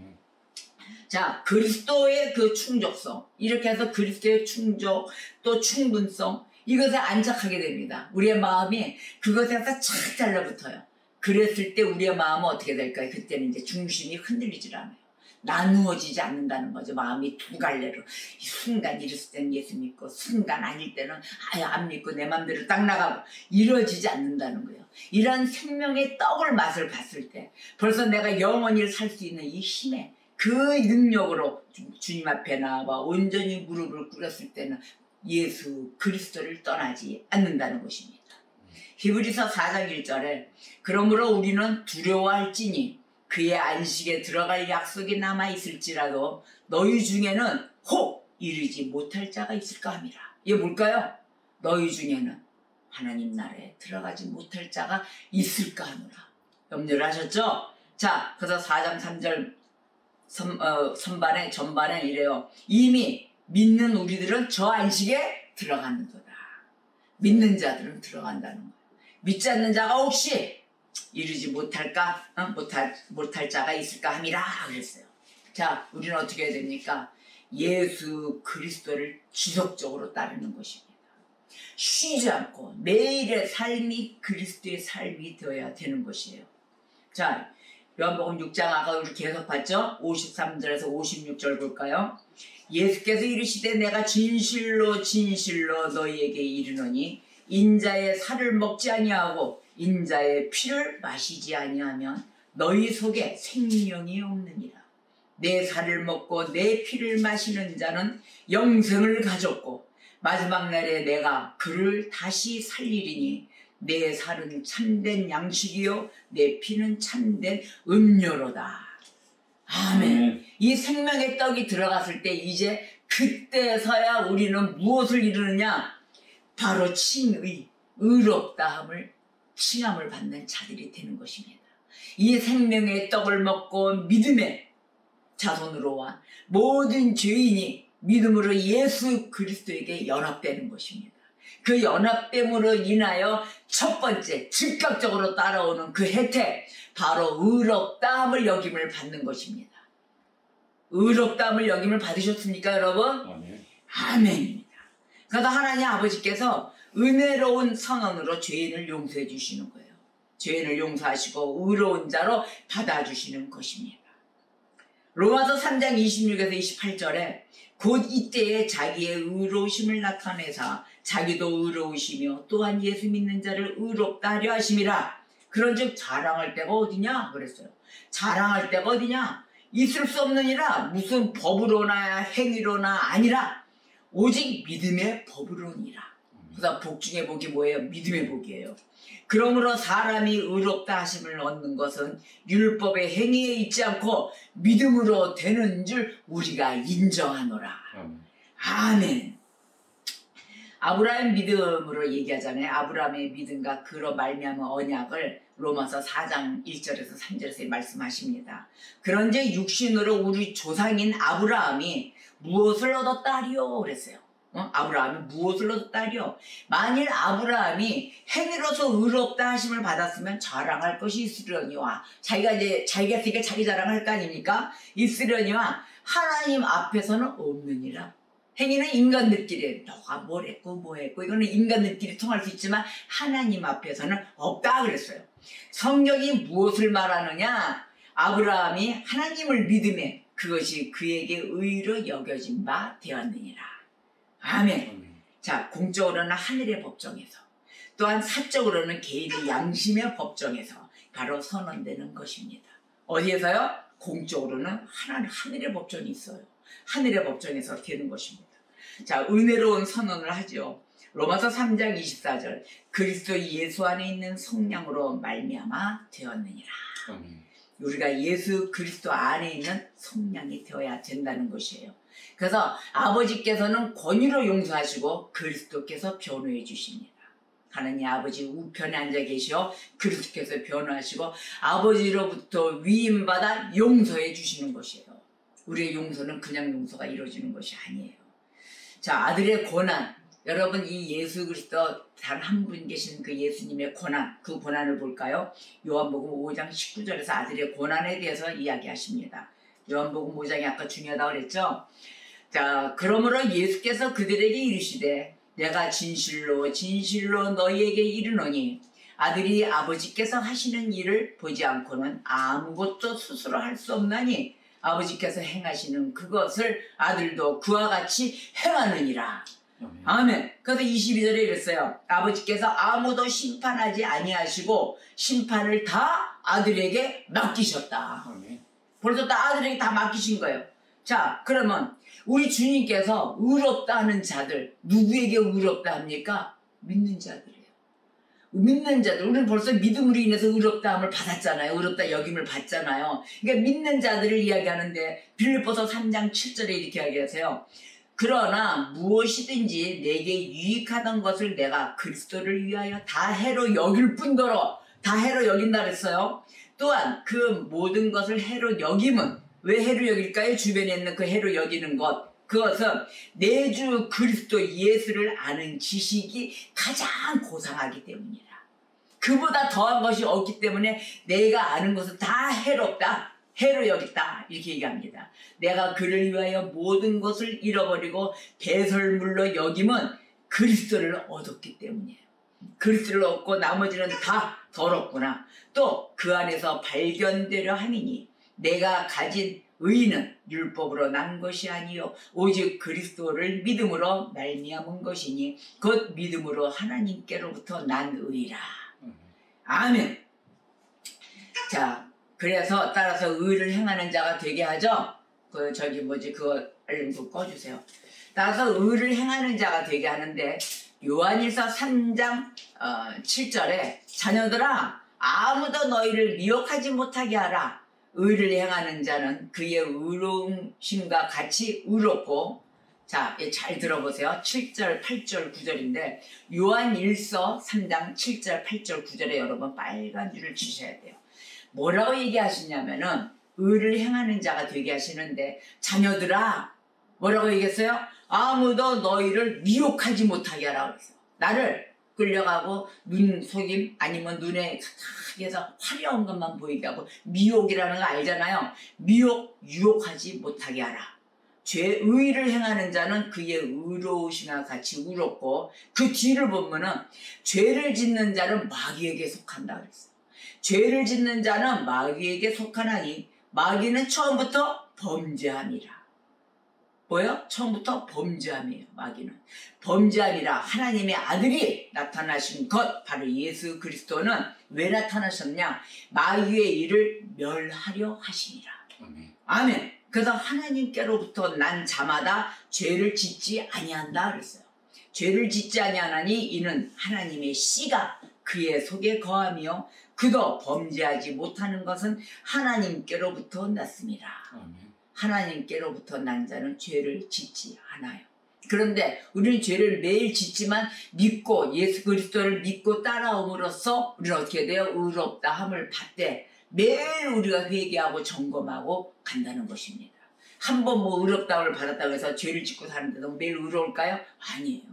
자, 그리스도의 그 충족성, 이렇게 해서 그리스도의 충족 또 충분성, 이것에 안착하게 됩니다. 우리의 마음이 그것에서 착 달라붙어요. 그랬을 때 우리의 마음은 어떻게 될까요? 그때는 이제 중심이 흔들리질 않아요. 나누어지지 않는다는 거죠. 마음이 두 갈래로. 순간 이랬을 때는 예수 믿고 순간 아닐 때는 안 믿고 내 맘대로 딱 나가고 이루어지지 않는다는 거예요. 이런 생명의 떡을 맛을 봤을 때 벌써 내가 영원히 살 수 있는 이 힘에 그 능력으로 주님 앞에 나와 온전히 무릎을 꿇었을 때는 예수 그리스도를 떠나지 않는다는 것입니다. 히브리서 4장 1절에 그러므로 우리는 두려워할지니 그의 안식에 들어갈 약속이 남아있을지라도 너희 중에는 혹 이르지 못할 자가 있을까 함이라. 이게 뭘까요? 너희 중에는 하나님 나라에 들어가지 못할 자가 있을까 하노라. 염려를 하셨죠? 자, 그래서 4장 3절 전반에 이래요. 이미 믿는 우리들은 저 안식에 들어가는도다. 믿는 자들은 들어간다는 거예요. 믿지 않는 자가 혹시 이루지 못할까? 못할 자가 있을까 함이라 그랬어요. 자, 우리는 어떻게 해야 됩니까? 예수 그리스도를 지속적으로 따르는 것입니다. 쉬지 않고 매일의 삶이 그리스도의 삶이 되어야 되는 것이에요. 자, 요한복음 6장 아까 우리 계속 봤죠? 53절에서 56절 볼까요? 예수께서 이르시되 내가 진실로 진실로 너희에게 이르노니 인자의 살을 먹지 아니하고 인자의 피를 마시지 아니하면 너희 속에 생명이 없느니라. 내 살을 먹고 내 피를 마시는 자는 영생을 가졌고 마지막 날에 내가 그를 다시 살리리니 내 살은 참된 양식이요 내 피는 참된 음료로다. 아멘. 이 생명의 떡이 들어갔을 때 이제 그때서야 우리는 무엇을 이루느냐? 바로 칭의, 의롭다함을 칭함을 받는 자들이 되는 것입니다. 이 생명의 떡을 먹고 믿음의 자손으로와 모든 죄인이 믿음으로 예수 그리스도에게 연합되는 것입니다. 그 연합됨으로 인하여 첫 번째 즉각적으로 따라오는 그 혜택, 바로 의롭다함을 여김을 받는 것입니다. 의롭다함을 여김을 받으셨습니까, 여러분? 아멘. 아멘입니다. 그래서 하나님 아버지께서 은혜로운 선언으로 죄인을 용서해 주시는 거예요. 죄인을 용서하시고 의로운 자로 받아주시는 것입니다. 로마서 3장 26에서 28절에 곧 이때에 자기의 의로우심을 나타내사 자기도 의로우시며 또한 예수 믿는 자를 의롭다 하려 하심이라. 그런즉 자랑할 데가 어디냐 그랬어요. 자랑할 데가 어디냐? 있을 수 없느니라. 무슨 법으로나 행위로나 아니라 오직 믿음의 법으로니라. 그래서 복 중의 복이 뭐예요? 믿음의 복이에요. 그러므로 사람이 의롭다 하심을 얻는 것은 율법의 행위에 있지 않고 믿음으로 되는 줄 우리가 인정하노라. 아멘. 아브라함 믿음으로 얘기하잖아요. 아브라함의 믿음과 그로 말미암은 언약을 로마서 4장 1절에서 3절에서 말씀하십니다. 그런즉 육신으로 우리 조상인 아브라함이 무엇을 얻었다 하리요? 그랬어요. 아브라함이 무엇을 얻었다 하리요? 만일 아브라함이 행위로서 의롭다 하심을 받았으면 자랑할 것이 있으려니와, 자기가 했으니까 자기 자랑할 거 아닙니까? 있으려니와 하나님 앞에서는 없느니라. 행위는 인간들끼리 너가 뭘 했고 뭐 했고 이거는 인간들끼리 통할 수 있지만 하나님 앞에서는 없다 그랬어요. 성경이 무엇을 말하느냐? 아브라함이 하나님을 믿음에 그것이 그에게 의로 여겨진 바 되었느니라. 아멘. 자, 공적으로는 하늘의 법정에서, 또한 사적으로는 개인의 양심의 법정에서 바로 선언되는 것입니다. 어디에서요? 공적으로는 하늘의 법정이 있어요. 하늘의 법정에서 되는 것입니다. 자, 은혜로운 선언을 하죠. 로마서 3장 24절 그리스도 예수 안에 있는 속량으로 말미암아 되었느니라. 우리가 예수 그리스도 안에 있는 속량이 되어야 된다는 것이에요. 그래서 아버지께서는 권위로 용서하시고 그리스도께서 변호해 주십니다. 하나님 아버지 우편에 앉아 계시어 그리스도께서 변호하시고 아버지로부터 위임받아 용서해 주시는 것이에요. 우리의 용서는 그냥 용서가 이루어지는 것이 아니에요. 자, 아들의 고난. 여러분, 이 예수 그리스도 단 한 분 계신 그 예수님의 고난, 그 고난을 볼까요? 요한복음 5장 19절에서 아들의 고난에 대해서 이야기하십니다. 요한복음 5장이 아까 중요하다고 그랬죠? 자, 그러므로 예수께서 그들에게 이르시되 내가 진실로 진실로 너희에게 이르노니 아들이 아버지께서 하시는 일을 보지 않고는 아무것도 스스로 할 수 없나니 아버지께서 행하시는 그것을 아들도 그와 같이 행하느니라. 아멘. 그래서 22절에 이랬어요. 아버지께서 아무도 심판하지 아니하시고 심판을 다 아들에게 맡기셨다. 아멘. 벌써 다 아들에게 다 맡기신 거예요. 자, 그러면 우리 주님께서 의롭다 하는 자들, 누구에게 의롭다 합니까? 믿는 자들이에요. 믿는 자들, 우리는 벌써 믿음으로 인해서 의롭다함을 받았잖아요. 의롭다 여김을 받잖아요. 그러니까 믿는 자들을 이야기하는데 빌립보서 3장 7절에 이렇게 이야기하세요. 그러나 무엇이든지 내게 유익하던 것을 내가 그리스도를 위하여 다 해로 여길 뿐더러, 다 해로 여긴다 그랬어요. 또한 그 모든 것을 해로 여김은, 왜 해로 여길까요? 주변에 있는 그 해로 여기는 것, 그것은 내 주 그리스도 예수를 아는 지식이 가장 고상하기 때문이라. 그보다 더한 것이 없기 때문에 내가 아는 것은 다 해롭다, 해로 여겼다, 이렇게 얘기합니다. 내가 그를 위하여 모든 것을 잃어버리고 배설물로 여김은 그리스도를 얻었기 때문이에요. 그리스도를 얻고 나머지는 다 더럽구나. 또 그 안에서 발견되려 함이니 내가 가진 의는 율법으로 난 것이 아니요 오직 그리스도를 믿음으로 말미암은 것이니 곧 믿음으로 하나님께로부터 난 의라. 아멘. 자, 그래서 따라서 의를 행하는 자가 되게 하죠. 그거 얼른 좀 꺼주세요. 따라서 의를 행하는 자가 되게 하는데 요한일서 3장 7절에 자녀들아 아무도 너희를 미혹하지 못하게 하라. 의를 행하는 자는 그의 의로움심과 같이 의롭고. 자, 잘 들어보세요. 7절, 8절, 9절인데 요한일서 3장 7절, 8절, 9절에 여러분 빨간 줄을 치셔야 돼요. 뭐라고 얘기하시냐면은 의를 행하는 자가 되게 하시는데 자녀들아 뭐라고 얘기했어요? 아무도 너희를 미혹하지 못하게 하라고 그랬어요. 나를 끌려가고 눈 속임 아니면 눈에 해서 화려한 것만 보이게 하고 미혹이라는 거 알잖아요. 미혹, 유혹하지 못하게 하라. 의를 행하는 자는 그의 의로우심과 같이 의롭고 그 뒤를 보면은 죄를 짓는 자는 마귀에게 속한다 그랬어요. 죄를 짓는 자는 마귀에게 속하나니 마귀는 처음부터 범죄함이라. 뭐요? 처음부터 범죄함이에요. 마귀는 범죄함이라. 하나님의 아들이 나타나신 것 바로 예수 그리스도는 왜 나타나셨냐? 마귀의 일을 멸하려 하시니라. 아멘. 그래서 하나님께로부터 난 자마다 죄를 짓지 아니한다 그랬어요. 죄를 짓지 아니하나니 이는 하나님의 씨가 그의 속에 거하며 그도 범죄하지 못하는 것은 하나님께로부터 났습니다. 하나님께로부터 난 자는 죄를 짓지 않아요. 그런데 우리는 죄를 매일 짓지만 믿고 예수 그리스도를 믿고 따라옴으로써 우리는 어떻게 돼요? 의롭다 함을 받되 매일 우리가 회개하고 점검하고 간다는 것입니다. 한 번 뭐 의롭다함을 받았다고 해서 죄를 짓고 사는데도 매일 의로울까요? 아니에요.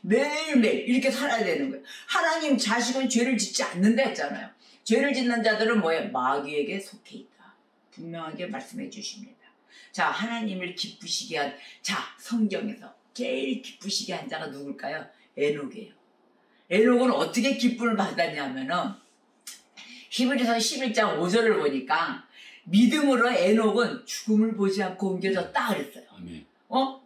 매일매일 이렇게 살아야 되는 거예요. 하나님 자식은 죄를 짓지 않는다 했잖아요. 죄를 짓는 자들은 뭐예요? 마귀에게 속해 있다. 분명하게 말씀해 주십니다. 자, 하나님을 기쁘시게 한, 자, 성경에서 제일 기쁘시게 한 자가 누굴까요? 에녹이에요. 에녹은 어떻게 기쁨을 받았냐면은 히브리서 11장 5절을 보니까 믿음으로 에녹은 죽음을 보지 않고 옮겨졌다 그랬어요.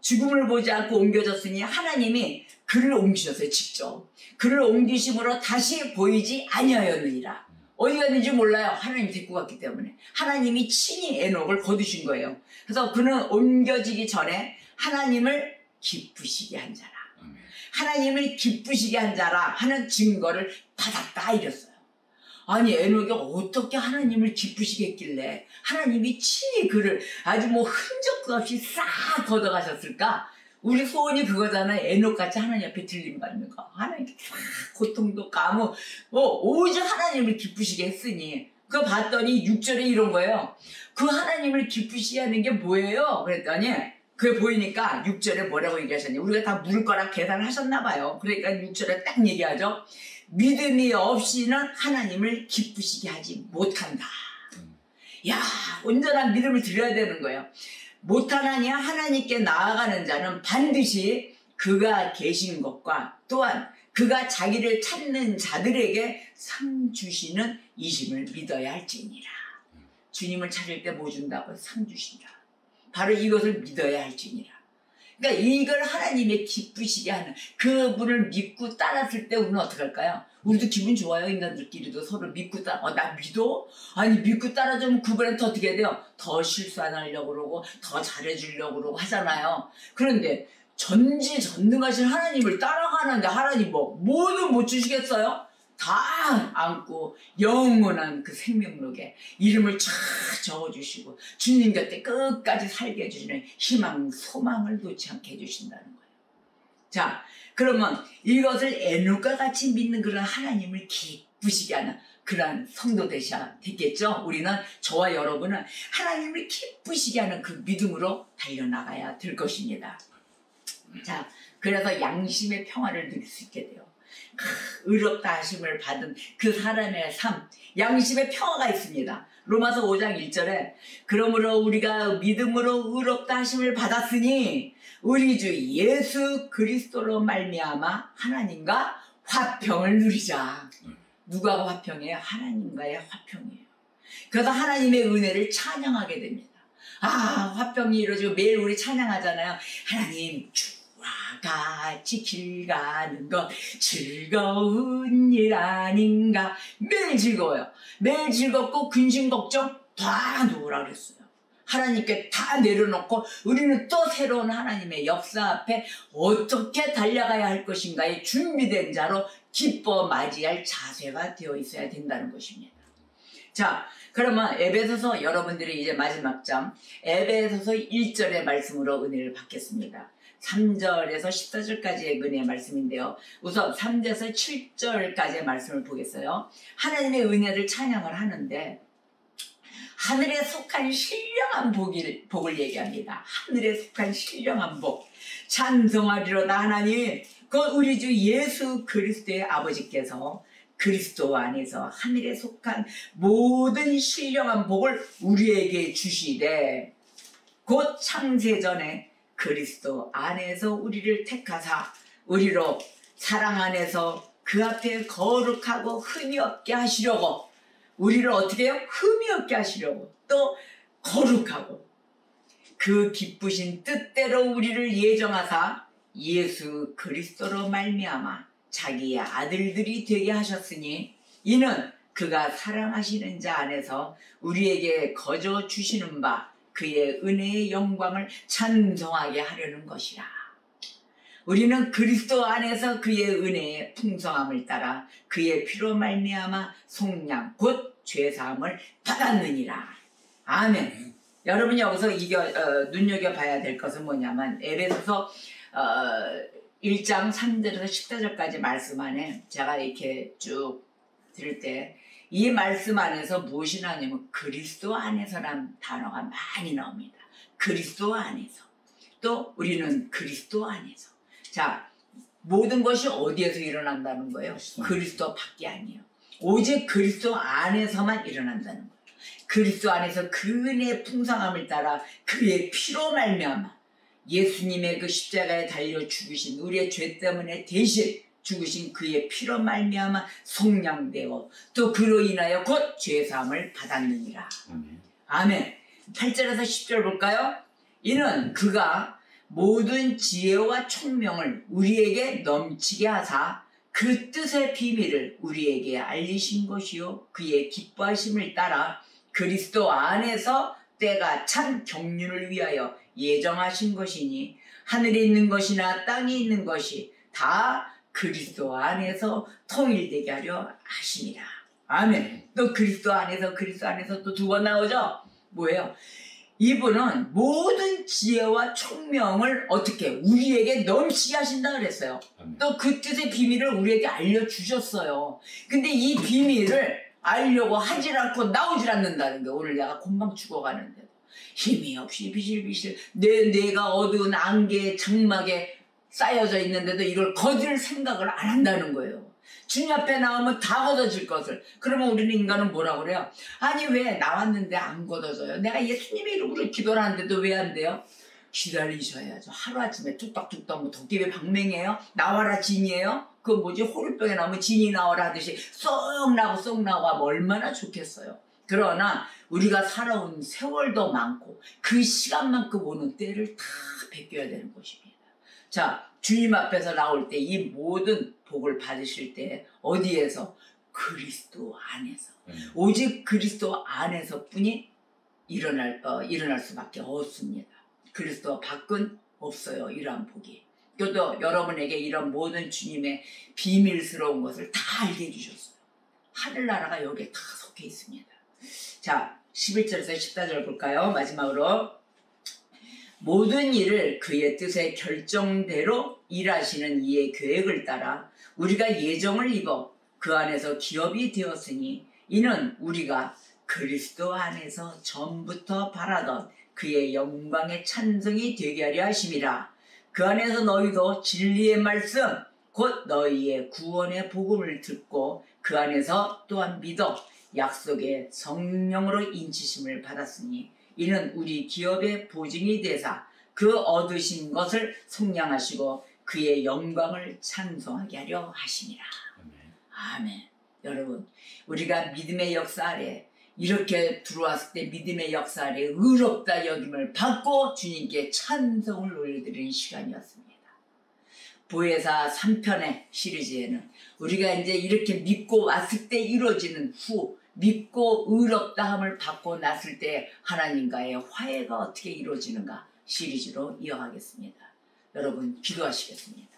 죽음을 보지 않고 옮겨졌으니 하나님이 그를 옮기셨어요. 직접. 그를 옮기심으로 다시 보이지 아니하였느니라. 어디 갔는지 몰라요. 하나님이 데리고 갔기 때문에. 하나님이 친히 에녹을 거두신 거예요. 그래서 그는 옮겨지기 전에 하나님을 기쁘시게 한 자라. 하나님을 기쁘시게 한 자라 하는 증거를 받았다 이랬어요. 아니 에녹이 어떻게 하나님을 기쁘시게 했길래 하나님이 친히 그를 아주 뭐 흔적도 없이 싹 걷어가셨을까? 우리 소원이 그거잖아요. 에녹같이 하나님 앞에 들림받는 거. 하나님께 싹 고통도 까무 오직 하나님을 기쁘시게 했으니 그거 봤더니 6절에 이런 거예요. 그 하나님을 기쁘시게 하는 게 뭐예요? 그랬더니 그게 보이니까 6절에 뭐라고 얘기하셨냐. 우리가 다 물을 거라 계산을 하셨나 봐요. 그러니까 6절에 딱 얘기하죠. 믿음이 없이는 하나님을 기쁘시게 하지 못한다. 야, 온전한 믿음을 드려야 되는 거예요. 못하나니 하나님께 나아가는 자는 반드시 그가 계신 것과 또한 그가 자기를 찾는 자들에게 상 주시는 이심을 믿어야 할지니라. 주님을 찾을 때 뭐 준다고? 상 주신다. 바로 이것을 믿어야 할지니라. 그러니까 이걸 하나님의 기쁘시게 하는 그분을 믿고 따랐을 때 우리는 어떻게 할까요? 우리도 기분 좋아요. 인간들끼리도 서로 믿고 나 믿어? 아니 믿고 따라주면 그분한테 어떻게 해야 돼요? 더 실수 안 하려고 그러고 더 잘해주려고 그러고 하잖아요. 그런데 전지전능하신 하나님을 따라가는데 하나님 뭐는 못 주시겠어요? 다 안고 영원한 그 생명록에 이름을 쫙 적어주시고 주님 곁에 끝까지 살게 해주시는 희망, 소망을 놓지 않게 해주신다는 거예요. 자, 그러면 이것을 에녹과 같이 믿는 그런 하나님을 기쁘시게 하는 그러한 성도 되셔야 되겠죠? 우리는, 저와 여러분은 하나님을 기쁘시게 하는 그 믿음으로 달려나가야 될 것입니다. 자, 그래서 양심의 평화를 누릴 수 있게 돼요. 의롭다 하심을 받은 그 사람의 삶, 양심의 평화가 있습니다. 로마서 5장 1절에 그러므로 우리가 믿음으로 의롭다 하심을 받았으니 우리 주 예수 그리스도로 말미암아 하나님과 화평을 누리자. 누구하고 화평이에요? 하나님과의 화평이에요. 그래서 하나님의 은혜를 찬양하게 됩니다. 화평이 이루어지고 매일 우리 찬양하잖아요. 하나님 주와 같이 길 가는 것 즐거운 일 아닌가. 매일 즐거워요. 매일 즐겁고 근심 걱정 다 놓으라 그랬어요. 하나님께 다 내려놓고 우리는 또 새로운 하나님의 역사 앞에 어떻게 달려가야 할 것인가에 준비된 자로 기뻐 맞이할 자세가 되어 있어야 된다는 것입니다. 자, 그러면 에베소서, 여러분들이 이제 마지막 장 에베소서 1절의 말씀으로 은혜를 받겠습니다. 3절에서 14절까지의 은혜의 말씀인데요. 우선 3절에서 7절까지의 말씀을 보겠어요. 하나님의 은혜를 찬양을 하는데 하늘에 속한 신령한 복을 얘기합니다. 하늘에 속한 신령한 복. 찬송하리로다 하나님, 그 우리 주 예수 그리스도의 아버지께서 그리스도 안에서 하늘에 속한 모든 신령한 복을 우리에게 주시되 곧 창세전에 그리스도 안에서 우리를 택하사 우리로 사랑 안에서 그 앞에 거룩하고 흠이 없게 하시려고, 우리를 어떻게 해요? 흠이 없게 하시려고, 또 거룩하고 그 기쁘신 뜻대로 우리를 예정하사 예수 그리스도로 말미암아 자기의 아들들이 되게 하셨으니 이는 그가 사랑하시는 자 안에서 우리에게 거저 주시는 바 그의 은혜의 영광을 찬송하게 하려는 것이라. 우리는 그리스도 안에서 그의 은혜의 풍성함을 따라 그의 피로 말미암아 속량 곧 죄사함을 받았느니라. 아멘. 여러분이 여기서 눈여겨봐야 될 것은 뭐냐면 에베소서 1장 3절에서 14절까지 말씀 안에 제가 이렇게 쭉 들을 때 이 말씀 안에서 무엇이 나오냐면 그리스도 안에서라는 단어가 많이 나옵니다. 그리스도 안에서. 또 우리는 그리스도 안에서. 자, 모든 것이 어디에서 일어난다는 거예요? 그리스도 밖이 아니에요. 오직 그리스도 안에서만 일어난다는 거예요. 그리스도 안에서 그 은혜의 풍성함을 따라 그의 피로 말미암아 예수님의 그 십자가에 달려 죽으신, 우리의 죄 때문에 대신 죽으신 그의 피로 말미암아 속량되어 또 그로 인하여 곧 죄사함을 받았느니라. 아멘. 8절에서 10절 볼까요? 이는 그가 모든 지혜와 총명을 우리에게 넘치게 하사 그 뜻의 비밀을 우리에게 알리신 것이요 그의 기뻐하심을 따라 그리스도 안에서 때가 찬 경륜을 위하여 예정하신 것이니 하늘에 있는 것이나 땅에 있는 것이 다 그리스도 안에서 통일되게 하려 하심이라. 아멘. 또 그리스도 안에서 또 두 번 나오죠? 뭐예요? 이분은 모든 지혜와 총명을 어떻게 우리에게 넘치게 하신다 그랬어요. 또 그 뜻의 비밀을 우리에게 알려주셨어요. 근데 이 비밀을 알려고 하질 않고 나오질 않는다는 게, 오늘 내가 금방 죽어가는데도 힘이 없이 비실비실 내가 어두운 안개 장막에 쌓여져 있는데도 이걸 거둘 생각을 안 한다는 거예요. 주님 앞에 나오면 다 걷어질 것을. 그러면 우리는 인간은 뭐라고 그래요? 아니 왜 나왔는데 안 걷어져요? 내가 예수님의 이름으로 기도를 하는데도 왜 안 돼요? 기다리셔야죠. 하루아침에 뚝딱뚝딱 뭐 도깨비 방맹이에요? 나와라 진이에요? 그 뭐지 호루병에 나오면 진이 나와라 하듯이 쏙 나고 하면 얼마나 좋겠어요. 그러나 우리가 살아온 세월도 많고 그 시간만큼 오는 때를 다 베껴야 되는 것입니다. 자, 주님 앞에서 나올 때 이 모든 복을 받으실 때 어디에서? 그리스도 안에서. 오직 그리스도 안에서뿐이 일어날 수밖에 없습니다. 그리스도 밖은 없어요. 이러한 복이. 또 여러분에게 이런 모든 주님의 비밀스러운 것을 다 알게 해주셨어요. 하늘나라가 여기에 다 속해 있습니다. 자, 11절에서 14절 볼까요? 마지막으로. 모든 일을 그의 뜻의 결정대로 일하시는 이의 계획을 따라 우리가 예정을 입어 그 안에서 기업이 되었으니 이는 우리가 그리스도 안에서 전부터 바라던 그의 영광의 찬송이 되게 하려 하심이라. 그 안에서 너희도 진리의 말씀 곧 너희의 구원의 복음을 듣고 그 안에서 또한 믿어 약속의 성령으로 인치심을 받았으니 이는 우리 기업의 보증이 되사 그 얻으신 것을 속량하시고 그의 영광을 찬송하게 하려 하심이라. 아멘. 여러분, 우리가 믿음의 역사 아래 이렇게 들어왔을 때 믿음의 역사 아래 의롭다 여김을 받고 주님께 찬송을 올려드리는 시간이었습니다. 보혜사 3편의 시리즈에는 우리가 이제 이렇게 믿고 왔을 때 이루어지는 후 믿고 의롭다함을 받고 났을 때 하나님과의 화해가 어떻게 이루어지는가 시리즈로 이어가겠습니다. 여러분 기도하시겠습니다.